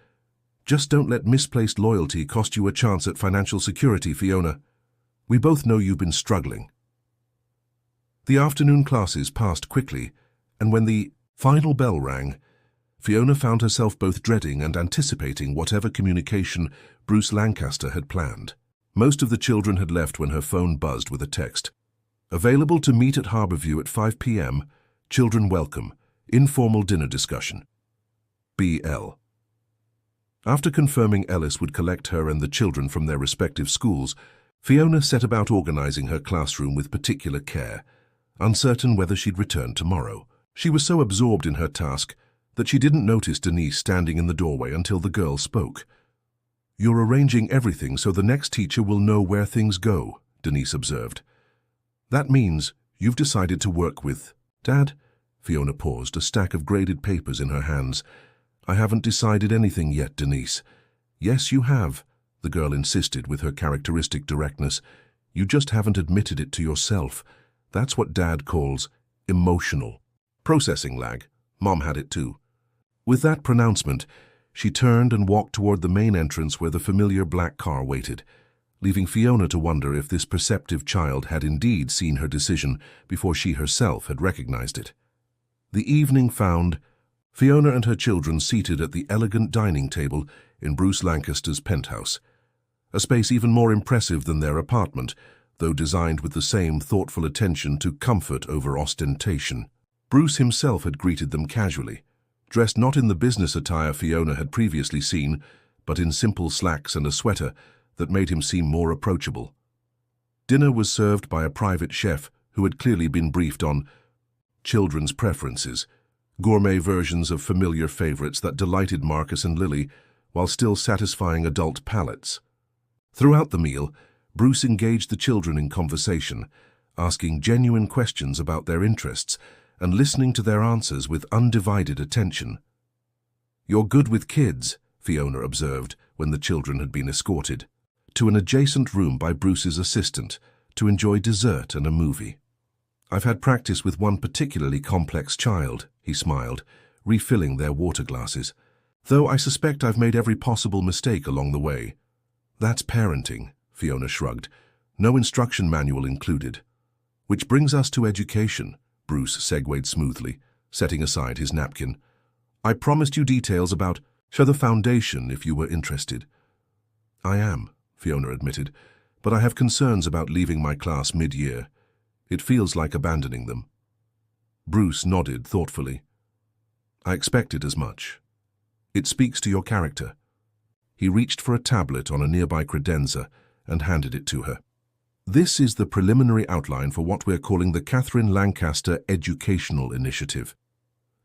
"Just don't let misplaced loyalty cost you a chance at financial security, Fiona. We both know you've been struggling." The afternoon classes passed quickly, and when the final bell rang, Fiona found herself both dreading and anticipating whatever communication Bruce Lancaster had planned. Most of the children had left when her phone buzzed with a text. "Available to meet at Harborview at 5 p.m. Children welcome. Informal dinner discussion. B.L." After confirming Ellis would collect her and the children from their respective schools, Fiona set about organizing her classroom with particular care, uncertain whether she'd return tomorrow. She was so absorbed in her task that she didn't notice Denise standing in the doorway until the girl spoke. "You're arranging everything so the next teacher will know where things go," Denise observed. "That means you've decided to work with Dad?" Fiona paused, a stack of graded papers in her hands. "I haven't decided anything yet, Denise." "Yes, you have," the girl insisted with her characteristic directness. "You just haven't admitted it to yourself. That's what Dad calls emotional processing lag. Mom had it too." With that pronouncement, she turned and walked toward the main entrance where the familiar black car waited, leaving Fiona to wonder if this perceptive child had indeed seen her decision before she herself had recognized it. The evening found Fiona and her children seated at the elegant dining table in Bruce Lancaster's penthouse, a space even more impressive than their apartment, though designed with the same thoughtful attention to comfort over ostentation. Bruce himself had greeted them casually, dressed not in the business attire Fiona had previously seen, but in simple slacks and a sweater that made him seem more approachable. Dinner was served by a private chef who had clearly been briefed on children's preferences, gourmet versions of familiar favorites that delighted Marcus and Lily while still satisfying adult palates. Throughout the meal, Bruce engaged the children in conversation, asking genuine questions about their interests and listening to their answers with undivided attention. "You're good with kids," Fiona observed when the children had been escorted to an adjacent room by Bruce's assistant to enjoy dessert and a movie. "I've had practice with one particularly complex child," he smiled, refilling their water glasses, "though I suspect I've made every possible mistake along the way." "That's parenting," Fiona shrugged, "no instruction manual included." "Which brings us to education," Bruce segued smoothly, setting aside his napkin. "I promised you details about the foundation if you were interested." "I am," Fiona admitted, "but I have concerns about leaving my class mid-year. It feels like abandoning them." Bruce nodded thoughtfully. "I expected as much. It speaks to your character." He reached for a tablet on a nearby credenza and handed it to her. "This is the preliminary outline for what we're calling the Catherine Lancaster Educational Initiative.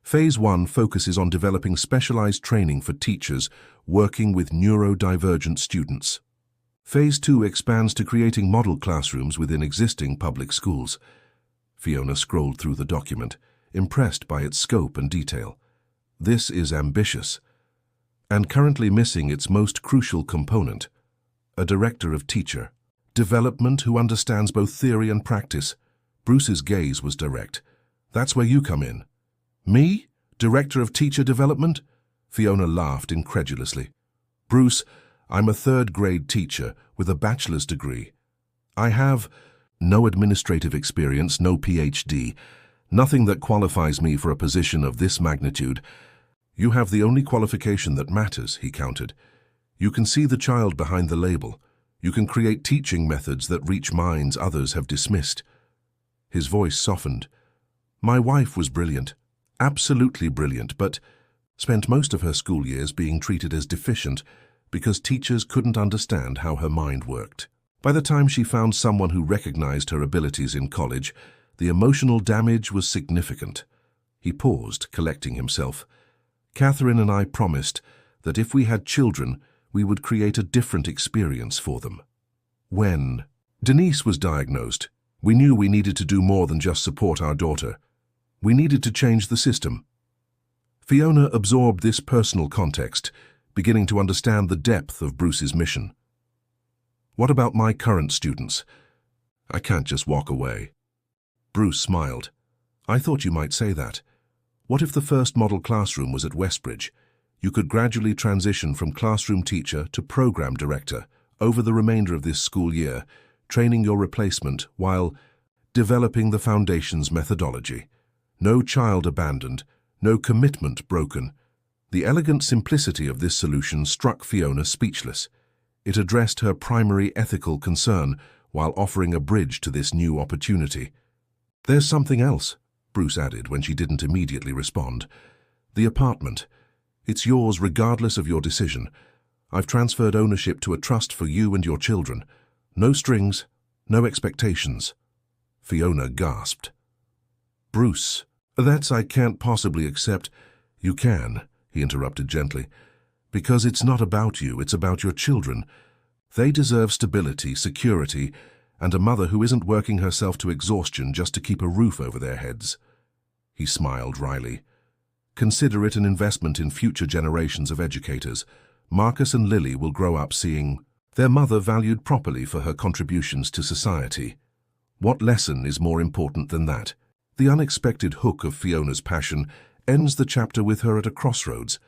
Phase 1 focuses on developing specialized training for teachers working with neurodivergent students. Phase 2 expands to creating model classrooms within existing public schools. Fiona scrolled through the document, impressed by its scope and detail. This is ambitious, and currently missing its most crucial component, a director of teacher development who understands both theory and practice. Bruce's gaze was direct. That's where you come in. Me? Director of teacher development? Fiona laughed incredulously. Bruce, I'm a third-grade teacher with a bachelor's degree. I have no administrative experience, no PhD, nothing that qualifies me for a position of this magnitude. You have the only qualification that matters, he countered. You can see the child behind the label. You can create teaching methods that reach minds others have dismissed. His voice softened. My wife was brilliant, absolutely brilliant, but spent most of her school years being treated as deficient because teachers couldn't understand how her mind worked. By the time she found someone who recognized her abilities in college, the emotional damage was significant. He paused, collecting himself. Catherine and I promised that if we had children, we would create a different experience for them. When Denise was diagnosed, we knew we needed to do more than just support our daughter. We needed to change the system. Fiona absorbed this personal context, beginning to understand the depth of Bruce's mission. What about my current students? I can't just walk away. Bruce smiled. I thought you might say that. What if the first model classroom was at Westbridge? You could gradually transition from classroom teacher to program director over the remainder of this school year, training your replacement while developing the foundation's methodology. No child abandoned, no commitment broken. The elegant simplicity of this solution struck Fiona speechless. It addressed her primary ethical concern while offering a bridge to this new opportunity. There's something else, Bruce added when she didn't immediately respond. The apartment. It's yours regardless of your decision. I've transferred ownership to a trust for you and your children. No strings, no expectations. Fiona gasped. Bruce, that's I can't possibly accept. You can, he interrupted gently. Because it's not about you, it's about your children. They deserve stability, security, and a mother who isn't working herself to exhaustion just to keep a roof over their heads. He smiled wryly. Consider it an investment in future generations of educators. Marcus and Lily will grow up seeing their mother valued properly for her contributions to society. What lesson is more important than that? The unexpected hook of Fiona's passion ends the chapter with her at a crossroads.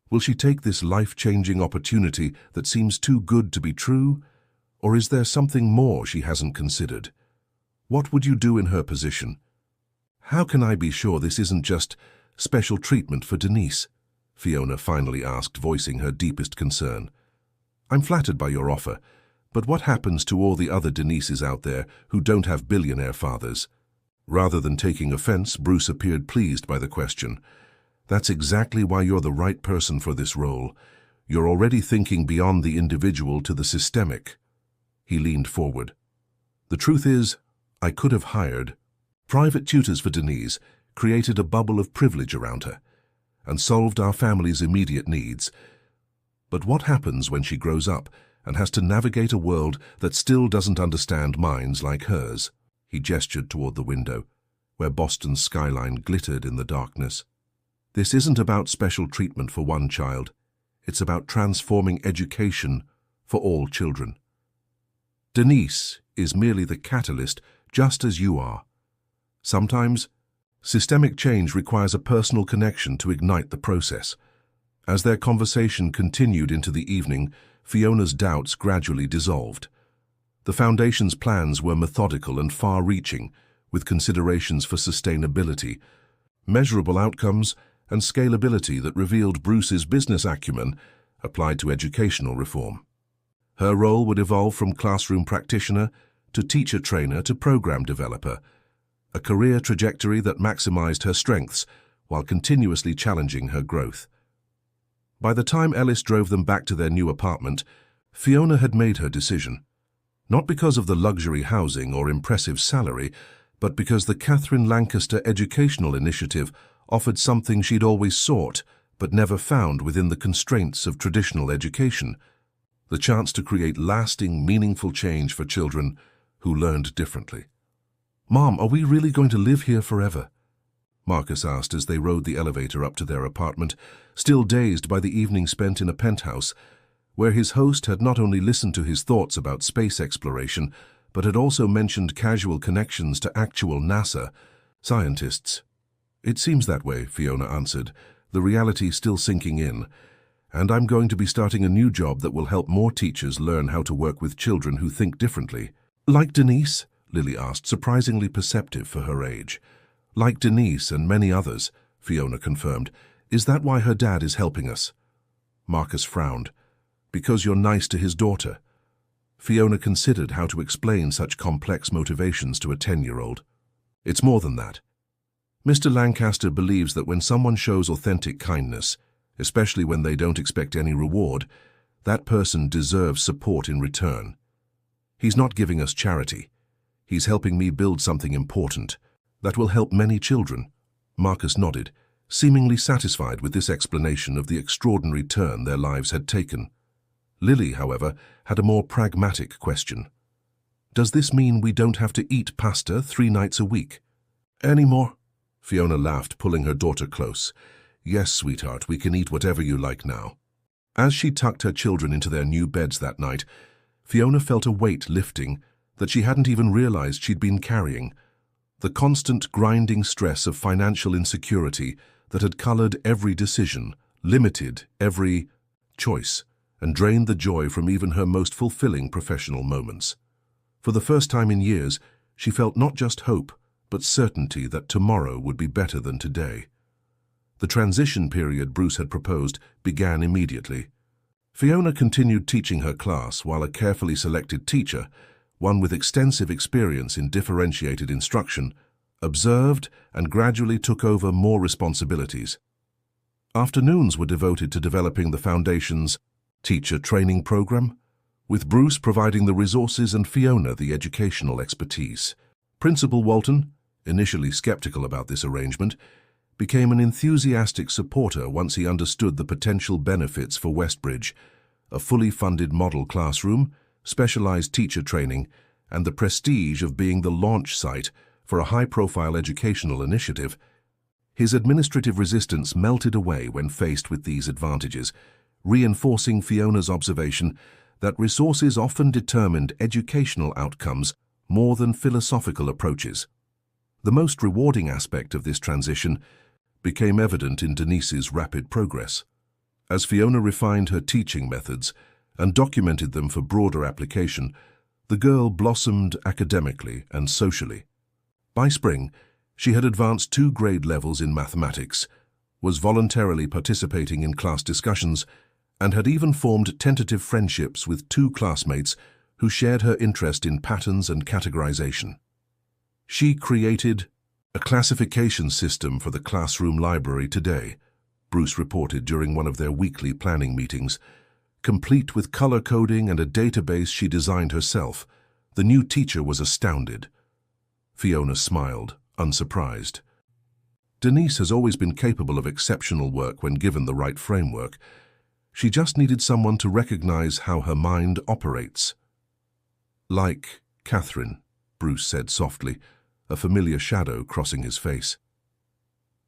Will she take this life-changing opportunity that seems too good to be true? Or is there something more she hasn't considered? What would you do in her position? How can I be sure this isn't just special treatment for Denise? Fiona finally asked, voicing her deepest concern. I'm flattered by your offer, but what happens to all the other Denises out there who don't have billionaire fathers? Rather than taking offense, Bruce appeared pleased by the question. That's exactly why you're the right person for this role. You're already thinking beyond the individual to the systemic. He leaned forward. The truth is, I could have hired private tutors for Denise, created a bubble of privilege around her, and solved our family's immediate needs. But what happens when she grows up and has to navigate a world that still doesn't understand minds like hers? He gestured toward the window, where Boston's skyline glittered in the darkness. This isn't about special treatment for one child. It's about transforming education for all children. Denise is merely the catalyst, just as you are. Sometimes, systemic change requires a personal connection to ignite the process. As their conversation continued into the evening, Fiona's doubts gradually dissolved. The Foundation's plans were methodical and far-reaching, with considerations for sustainability, measurable outcomes, and scalability that revealed Bruce's business acumen applied to educational reform. Her role would evolve from classroom practitioner to teacher trainer to program developer, a career trajectory that maximized her strengths while continuously challenging her growth. By the time Ellis drove them back to their new apartment, Fiona had made her decision. Not because of the luxury housing or impressive salary, but because the Catherine Lancaster Educational Initiative offered something she'd always sought but never found within the constraints of traditional education: the chance to create lasting, meaningful change for children who learned differently. "Mom, are we really going to live here forever?" Marcus asked as they rode the elevator up to their apartment, still dazed by the evening spent in a penthouse, where his host had not only listened to his thoughts about space exploration, but had also mentioned casual connections to actual NASA scientists. "It seems that way," Fiona answered, the reality still sinking in. "And I'm going to be starting a new job that will help more teachers learn how to work with children who think differently." "Like Denise?" Lily asked, surprisingly perceptive for her age. "Like Denise and many others," Fiona confirmed. "Is that why her dad is helping us?" Marcus frowned. "Because you're nice to his daughter." Fiona considered how to explain such complex motivations to a 10-year-old. "It's more than that. Mr. Lancaster believes that when someone shows authentic kindness, especially when they don't expect any reward, that person deserves support in return. He's not giving us charity. He's helping me build something important that will help many children." Marcus nodded, seemingly satisfied with this explanation of the extraordinary turn their lives had taken. Lily, however, had a more pragmatic question. "Does this mean we don't have to eat pasta 3 nights a week?" "Anymore?" Fiona laughed, pulling her daughter close. "Yes, sweetheart, we can eat whatever you like now." As she tucked her children into their new beds that night, Fiona felt a weight lifting that she hadn't even realized she'd been carrying. The constant grinding stress of financial insecurity that had colored every decision, limited every choice, and drained the joy from even her most fulfilling professional moments. For the first time in years, she felt not just hope, but certainty that tomorrow would be better than today. The transition period Bruce had proposed began immediately. Fiona continued teaching her class while a carefully selected teacher, one with extensive experience in differentiated instruction, observed and gradually took over more responsibilities. Afternoons were devoted to developing the Foundation's teacher training program, with Bruce providing the resources and Fiona the educational expertise. Principal Walton, initially skeptical about this arrangement, became an enthusiastic supporter once he understood the potential benefits for Westbridge: a fully funded model classroom, specialized teacher training, and the prestige of being the launch site for a high-profile educational initiative. His administrative resistance melted away when faced with these advantages, reinforcing Fiona's observation that resources often determined educational outcomes more than philosophical approaches. The most rewarding aspect of this transition became evident in Denise's rapid progress. As Fiona refined her teaching methods and documented them for broader application, the girl blossomed academically and socially. By spring, she had advanced 2 grade levels in mathematics, was voluntarily participating in class discussions, and had even formed tentative friendships with 2 classmates who shared her interest in patterns and categorization. She created a classification system for the classroom library today, Bruce reported during one of their weekly planning meetings. Complete with color coding and a database she designed herself, the new teacher was astounded. Fiona smiled, unsurprised. Denise has always been capable of exceptional work when given the right framework. She just needed someone to recognize how her mind operates. "Like Catherine," Bruce said softly, a familiar shadow crossing his face.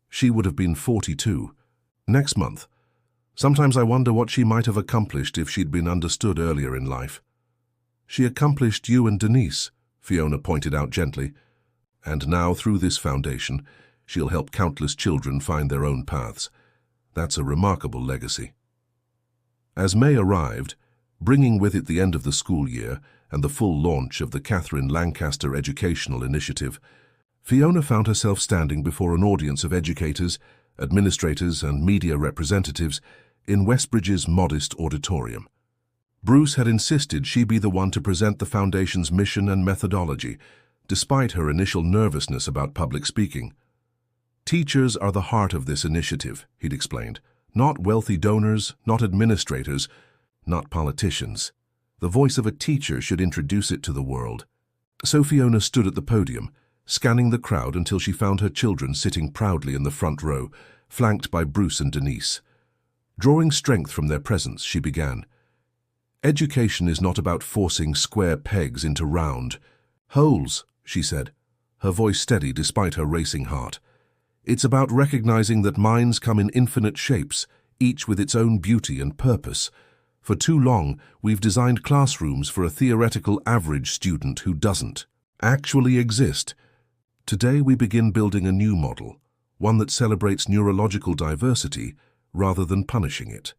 "She would have been 42 next month. Sometimes I wonder what she might have accomplished if she'd been understood earlier in life." "She accomplished you and Denise," Fiona pointed out gently. "And now, through this foundation, she'll help countless children find their own paths. That's a remarkable legacy." As May arrived, bringing with it the end of the school year and the full launch of the Catherine Lancaster Educational Initiative, Fiona found herself standing before an audience of educators, administrators, and media representatives in Westbridge's modest auditorium. Bruce had insisted she be the one to present the Foundation's mission and methodology, despite her initial nervousness about public speaking. "Teachers are the heart of this initiative," he'd explained. "Not wealthy donors, not administrators, not politicians. The voice of a teacher should introduce it to the world." So Fiona stood at the podium, scanning the crowd until she found her children sitting proudly in the front row, flanked by Bruce and Denise. Drawing strength from their presence, she began. "Education is not about forcing square pegs into round holes," she said. her voice steady despite her racing heart. "It's about recognizing that minds come in infinite shapes, each with its own beauty and purpose. For too long, we've designed classrooms for a theoretical average student who doesn't actually exist. Today we begin building a new model, one that celebrates neurological diversity rather than punishing it."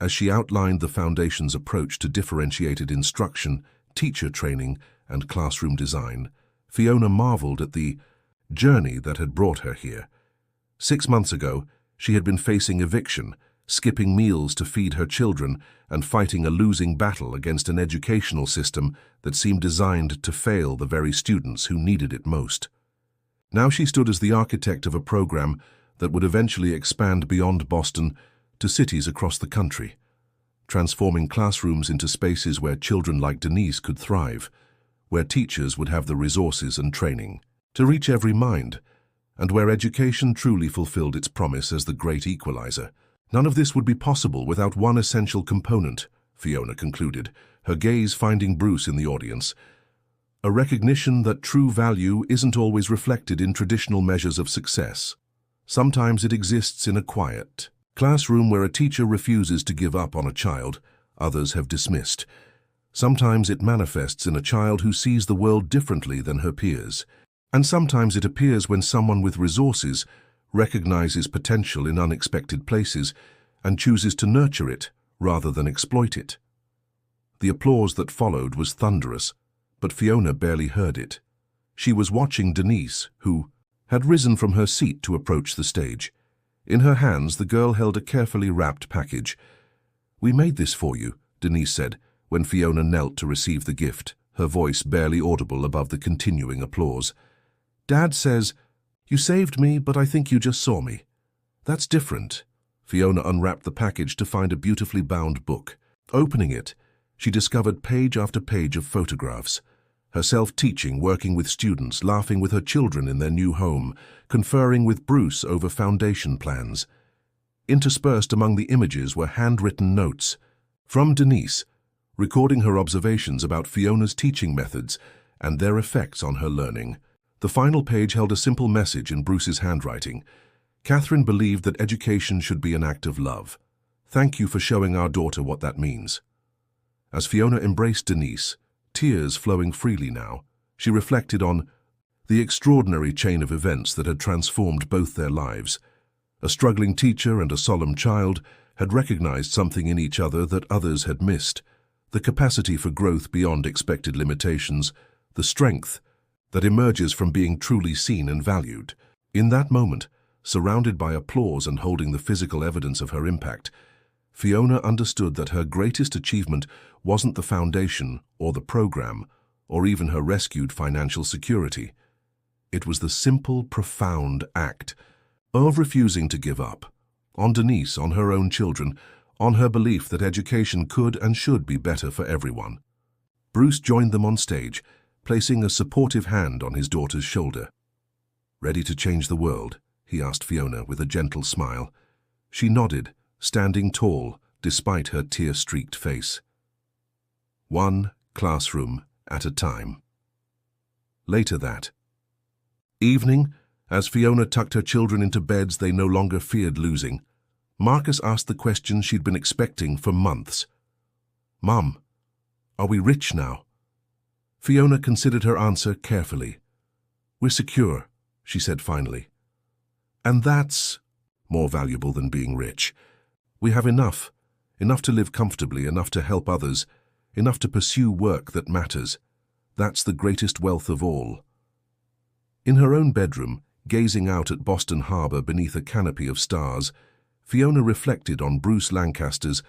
As she outlined the Foundation's approach to differentiated instruction, teacher training, and classroom design, Fiona marveled at the journey that had brought her here. 6 months ago, she had been facing eviction, skipping meals to feed her children, and fighting a losing battle against an educational system that seemed designed to fail the very students who needed it most. Now she stood as the architect of a program that would eventually expand beyond Boston to cities across the country, transforming classrooms into spaces where children like Denise could thrive, where teachers would have the resources and training to reach every mind, and where education truly fulfilled its promise as the great equalizer. None of this would be possible without one essential component, Fiona concluded, her gaze finding Bruce in the audience. A recognition that true value isn't always reflected in traditional measures of success. Sometimes it exists in a quiet classroom where a teacher refuses to give up on a child others have dismissed. Sometimes it manifests in a child who sees the world differently than her peers. And sometimes it appears when someone with resources recognizes potential in unexpected places and chooses to nurture it rather than exploit it. The applause that followed was thunderous, but Fiona barely heard it. She was watching Denise, who had risen from her seat to approach the stage. In her hands, the girl held a carefully wrapped package. "We made this for you," Denise said, when Fiona knelt to receive the gift, her voice barely audible above the continuing applause. "Dad says, 'You saved me, but I think you just saw me.' That's different." Fiona unwrapped the package to find a beautifully bound book. Opening it, she discovered page after page of photographs. Herself teaching, working with students, laughing with her children in their new home, conferring with Bruce over foundation plans. Interspersed among the images were handwritten notes from Denise, recording her observations about Fiona's teaching methods and their effects on her learning. The final page held a simple message in Bruce's handwriting. "Catherine believed that education should be an act of love. Thank you for showing our daughter what that means." As Fiona embraced Denise, tears flowing freely now, she reflected on the extraordinary chain of events that had transformed both their lives. A struggling teacher and a solemn child had recognized something in each other that others had missed, the capacity for growth beyond expected limitations, the strength that emerges from being truly seen and valued. In that moment, surrounded by applause and holding the physical evidence of her impact, Fiona understood that her greatest achievement wasn't the foundation or the program, or even her rescued financial security. It was the simple, profound act of refusing to give up, on Denise, on her own children, on her belief that education could and should be better for everyone. Bruce joined them on stage, placing a supportive hand on his daughter's shoulder. "Ready to change the world?" he asked Fiona with a gentle smile. She nodded, standing tall despite her tear-streaked face. One classroom at a time. Later that evening, as Fiona tucked her children into beds they no longer feared losing, Marcus asked the question she'd been expecting for months. "Mum, are we rich now?" Fiona considered her answer carefully. "We're secure," she said finally. "And that's more valuable than being rich. We have enough to live comfortably, enough to help others, enough to pursue work that matters. That's the greatest wealth of all." In her own bedroom, gazing out at Boston Harbor beneath a canopy of stars, Fiona reflected on Bruce Lancaster's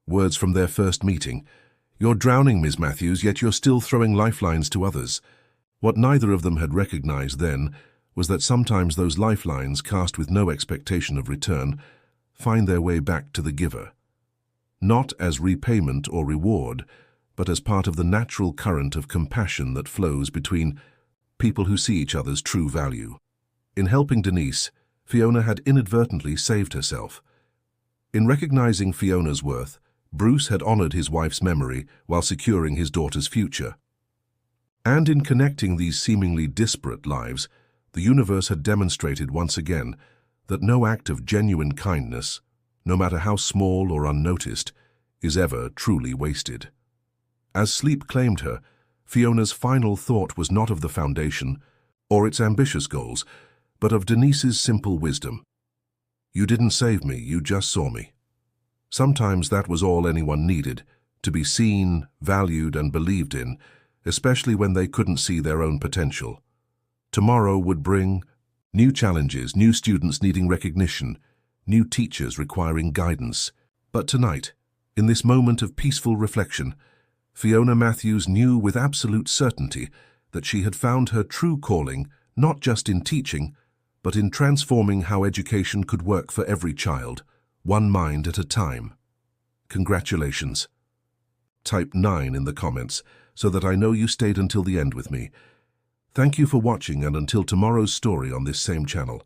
words from their first meeting. "You're drowning, Miss Matthews, yet you're still throwing lifelines to others." What neither of them had recognized then was that sometimes those lifelines, cast with no expectation of return, find their way back to the giver. Not as repayment or reward, but as part of the natural current of compassion that flows between people who see each other's true value. In helping Denise, Fiona had inadvertently saved herself. In recognizing Fiona's worth, Bruce had honored his wife's memory while securing his daughter's future. And in connecting these seemingly disparate lives, the universe had demonstrated once again that no act of genuine kindness, no matter how small or unnoticed, is ever truly wasted. As sleep claimed her, Fiona's final thought was not of the foundation or its ambitious goals, but of Denise's simple wisdom. You didn't save me, you just saw me. Sometimes that was all anyone needed, to be seen, valued, and believed in, especially when they couldn't see their own potential. Tomorrow would bring new challenges, new students needing recognition, new teachers requiring guidance. But tonight, in this moment of peaceful reflection, Fiona Matthews knew with absolute certainty that she had found her true calling not just in teaching, but in transforming how education could work for every child, one mind at a time. Congratulations. Type 9 in the comments so that I know you stayed until the end with me. Thank you for watching, and until tomorrow's story on this same channel.